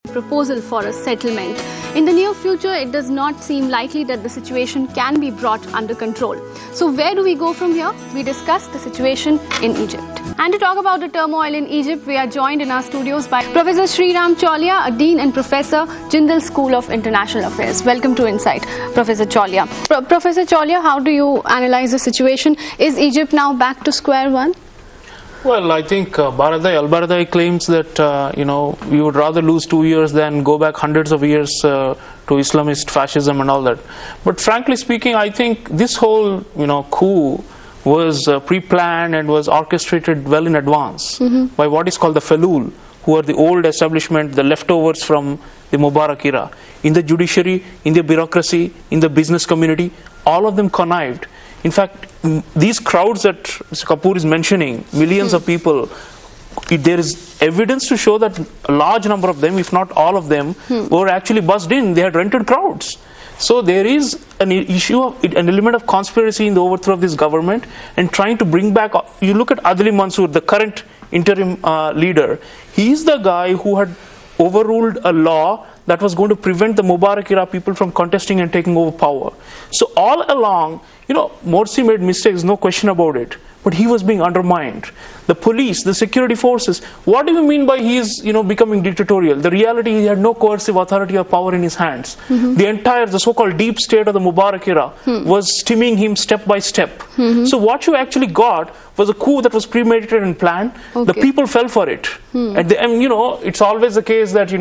proposal for a settlement. In the near future, it does not seem likely that the situation can be brought under control. So where do we go from here? We discuss the situation in Egypt. And to talk about the turmoil in Egypt, we are joined in our studios by Professor Sreeram Chaulia, a Dean and Professor, Jindal School of International Affairs. Welcome to Insight, Professor Chaulia. Professor Chaulia, how do you analyze the situation? Is Egypt now back to square one? Well, I think ElBaradei claims that, we would rather lose 2 years than go back hundreds of years to Islamist fascism and all that. But frankly speaking, I think this whole, coup was pre-planned and was orchestrated well in advance by what is called the felool, who are the old establishment, the leftovers from the Mubarak era. In the judiciary, in the bureaucracy, in the business community, all of them connived. In fact, these crowds that Mr. Kapoor is mentioning, millions of people, there is evidence to show that a large number of them, if not all of them, were actually buzzed in. They had rented crowds. So there is an issue of an element of conspiracy in the overthrow of this government and trying to bring back. You look at Adly Mansour, the current interim leader. He is the guy who had overruled a law that was going to prevent the Mubarak era people from contesting and taking over power. So all along, Morsi made mistakes, no question about it. But he was being undermined. The police, the security forces, what do you mean by he is, becoming dictatorial? The reality, he had no coercive authority or power in his hands. The so-called deep state of the Mubarak era was stemming him step by step. So what you actually got was a coup that was premeditated and planned. The people fell for it. And it's always the case that,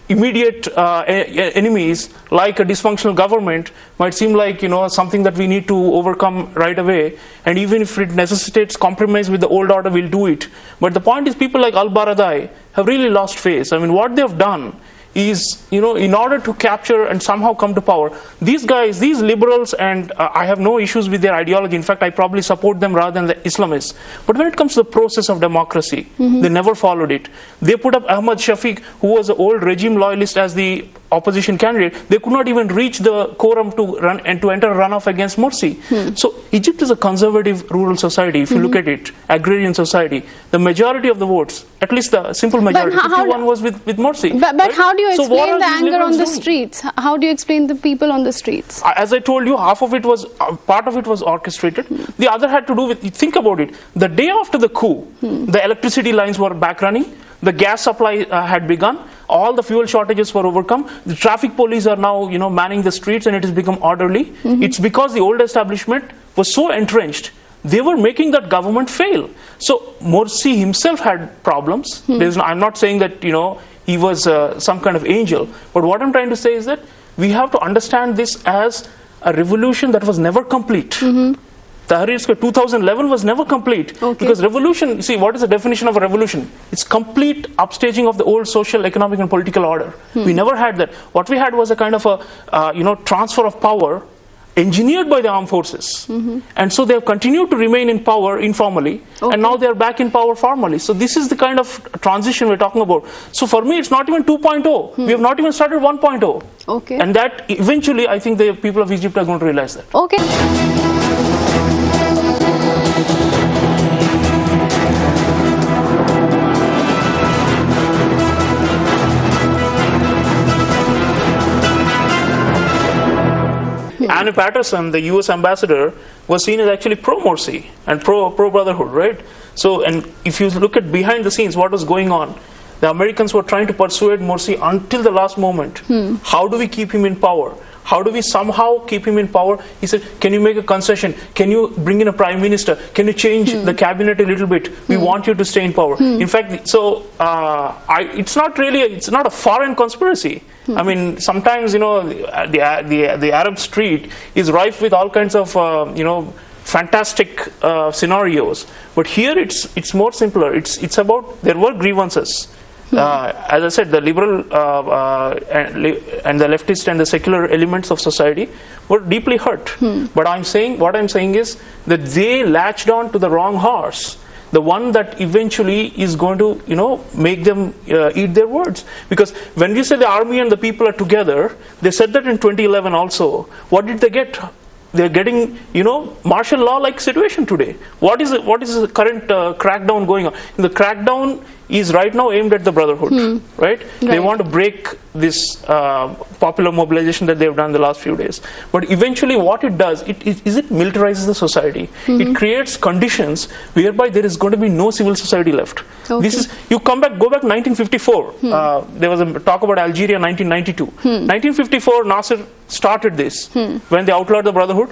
immediate enemies like a dysfunctional government might seem like something that we need to overcome right away, and even if it necessitates compromise with the old order, we'll do it. But the point is, people like ElBaradei have really lost face. I mean, what they've done is, in order to capture and somehow come to power, these guys, these liberals, and I have no issues with their ideology. In fact, I probably support them rather than the Islamists. But when it comes to the process of democracy, they never followed it. They put up Ahmad Shafiq, who was an old regime loyalist, as the opposition candidate. They could not even reach the quorum to run and to enter a runoff against Morsi. So Egypt is a conservative rural society. If you look at it, agrarian society, the majority of the votes, at least the simple majority, 51 was with Morsi. But right? How do you explain the anger on the streets? How do you explain the people on the streets? As I told you, half of it was, part of it was orchestrated. The other had to do with, think about it, the day after the coup, the electricity lines were back running, the gas supply had begun, all the fuel shortages were overcome, the traffic police are now, manning the streets, and it has become orderly. It's because the old establishment was so entrenched. They were making that government fail. So Morsi himself had problems. I'm not saying that, he was some kind of angel. But what I'm trying to say is that we have to understand this as a revolution that was never complete. Tahrir Square 2011 was never complete. Because revolution, see, what is the definition of a revolution? It's complete upstaging of the old social, economic and political order. We never had that. What we had was a kind of a transfer of power engineered by the armed forces. And so they have continued to remain in power informally, and now they are back in power formally. So this is the kind of transition we're talking about. So for me, it's not even 2.0. We have not even started 1.0. And that eventually, I think the people of Egypt are going to realize that. Anne Patterson, the US ambassador, was seen as actually pro-Morsi and pro-Brotherhood, right? So, and if you look at behind the scenes, what was going on? The Americans were trying to persuade Morsi until the last moment. How do we keep him in power? How do we somehow keep him in power? He said, can you make a concession? Can you bring in a prime minister? Can you change the cabinet a little bit? We want you to stay in power. In fact, so it's not a foreign conspiracy. I mean, sometimes, the Arab street is rife with all kinds of, fantastic scenarios. But here it's more simpler. It's about, there were grievances. As I said, the liberal and the leftist and the secular elements of society were deeply hurt. But what I'm saying is that they latched on to the wrong horse, the one that eventually is going to, make them eat their words. Because when we say the army and the people are together, they said that in 2011 also. What did they get? They're getting, martial law-like situation today. What is the current crackdown going on? The crackdown is right now aimed at the Brotherhood, right? They want to break this popular mobilization that they've done in the last few days. But eventually what it does, it militarizes the society. It creates conditions whereby there is going to be no civil society left. This is, you go back 1954, there was a talk about Algeria 1992. 1954, Nasser started this when they outlawed the Brotherhood,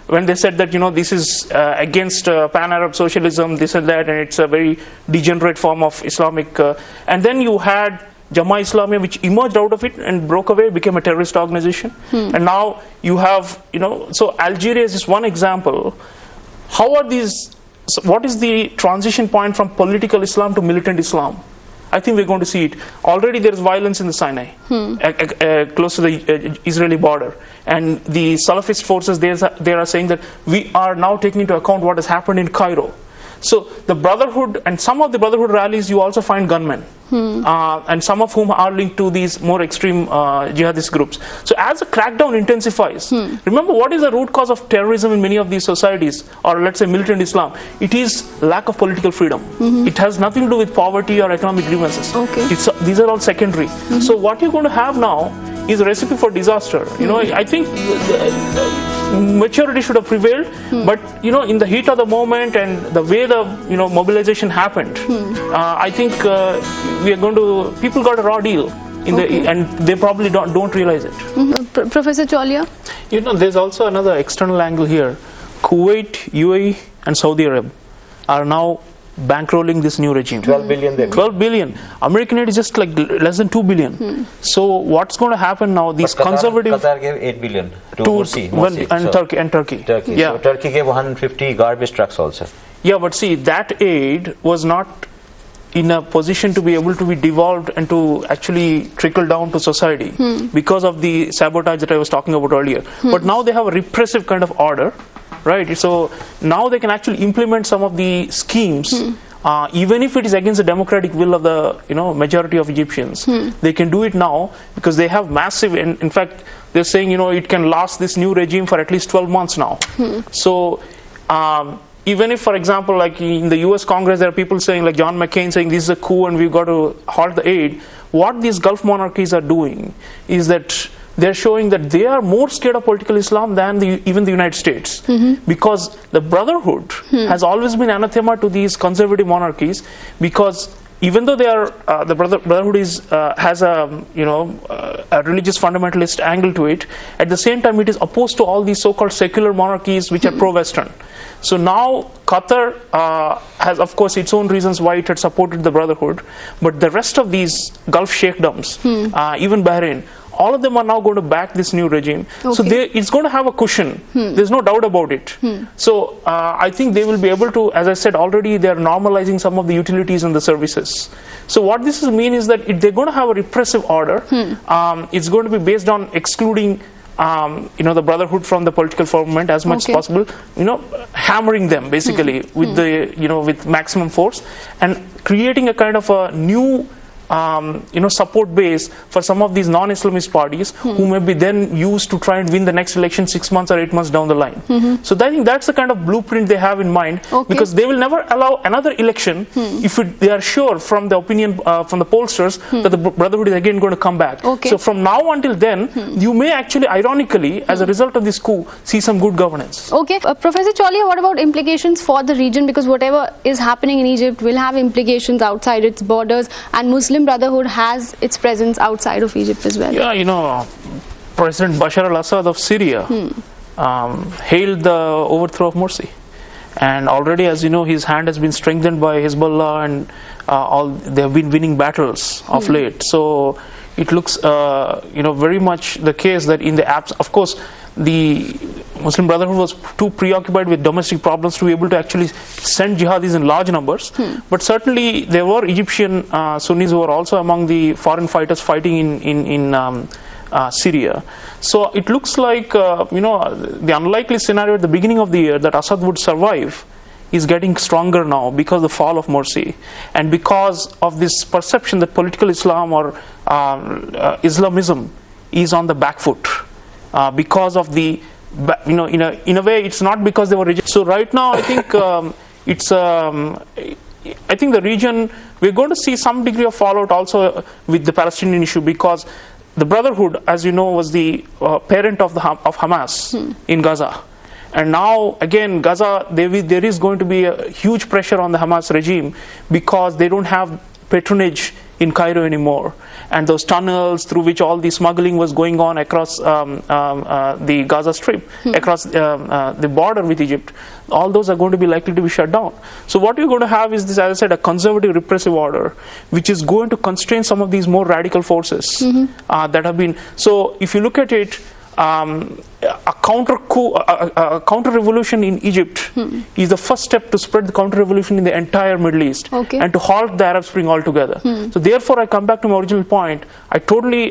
when they said that, you know, this is against pan-Arab socialism, this and that, and it's a very degenerate form of Islamic, and then you had Jama Islamiyah, which emerged out of it and broke away, became a terrorist organization. And now you have, you know, so Algeria is just one example. How are these, so what is the transition point from political Islam to militant Islam? I think we're going to see it. Already there is violence in the Sinai, close to the Israeli border. And the Salafist forces, they are saying that we are now taking into account what has happened in Cairo. So the Brotherhood, and some of the Brotherhood rallies, you also find gunmen, and some of whom are linked to these more extreme jihadist groups. So as the crackdown intensifies, remember what is the root cause of terrorism in many of these societies, or let's say militant Islam? It is lack of political freedom. It has nothing to do with poverty or economic grievances. These are all secondary. So what you're going to have now is a recipe for disaster. You know, I think maturity should have prevailed, but you know, in the heat of the moment and the way the mobilization happened, I think we are going to, people got a raw deal in the, and they probably don't realize it. Professor Chaulia? You know, there's also another external angle here. Kuwait, UAE and Saudi Arabia are now bankrolling this new regime. 12 billion there. 12 billion. American aid is just like less than 2 billion. So what's going to happen now? These conservative... Qatar gave 8 billion to Morsi. And Turkey. Yeah. So Turkey gave 150 garbage trucks also. Yeah, but see, that aid was not in a position to be able to be devolved and to actually trickle down to society because of the sabotage that I was talking about earlier. But now they have a repressive kind of order. Right, so now they can actually implement some of the schemes, even if it is against the democratic will of the majority of Egyptians. They can do it now because they have massive. In fact, they're saying it can last this new regime for at least 12 months now. So even if, for example, like in the U.S. Congress, there are people saying, like John McCain saying this is a coup and we've got to halt the aid. What these Gulf monarchies are doing is that they're showing that they are more scared of political Islam than even the United States, because the Brotherhood has always been anathema to these conservative monarchies, because even though they are the Brotherhood has a a religious fundamentalist angle to it, at the same time it is opposed to all these so-called secular monarchies which are pro-Western. So now Qatar has, of course, its own reasons why it had supported the Brotherhood, but the rest of these Gulf sheikdoms, even Bahrain, all of them are now going to back this new regime. So it's going to have a cushion. There's no doubt about it. So I think they will be able to, as I said already, they are normalizing some of the utilities and the services. So what this will mean is that if they're going to have a repressive order, it's going to be based on excluding the Brotherhood from the political firmament as much as possible, hammering them basically with the with maximum force, and creating a kind of a new support base for some of these non-Islamist parties who may be then used to try and win the next election 6 months or 8 months down the line. So I think that's the kind of blueprint they have in mind, because they will never allow another election if they are sure from the opinion from the pollsters that the Brotherhood is again going to come back. So from now until then, you may actually, ironically, as a result of this coup, see some good governance. Professor Chaulia, what about implications for the region? Because whatever is happening in Egypt will have implications outside its borders, and Muslim Brotherhood has its presence outside of Egypt as well. Yeah, President Bashar al-Assad of Syria hailed the overthrow of Morsi, and already, as you know, his hand has been strengthened by Hezbollah, and they have been winning battles of late. So it looks very much the case that in the apps, of course, the Muslim Brotherhood was too preoccupied with domestic problems to be able to actually send jihadis in large numbers. But certainly there were Egyptian Sunnis who were also among the foreign fighters fighting in Syria. So it looks like the unlikely scenario at the beginning of the year that Assad would survive is getting stronger now because of the fall of Morsi, and because of this perception that political Islam or Islamism is on the back foot. Because of the, in a way, it's not because they were rejected. So right now, I think it's I think the region, we're going to see some degree of fallout also with the Palestinian issue, because the Brotherhood, as you know, was the parent of Hamas in Gaza. And now, again, Gaza, there is going to be a huge pressure on the Hamas regime, because they don't have patronage in Cairo anymore. And those tunnels through which all the smuggling was going on across the Gaza Strip, across the border with Egypt, all those are going to be likely to be shut down. So what you're going to have is this, as I said, a conservative repressive order, which is going to constrain some of these more radical forces that have been. So if you look at it, a counter revolution in Egypt is the first step to spread the counter revolution in the entire Middle East, and to halt the Arab Spring altogether. So therefore, I come back to my original point. I totally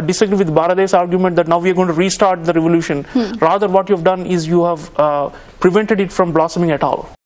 disagree with Baradei's argument that now we are going to restart the revolution. Rather, what you have done is you have prevented it from blossoming at all.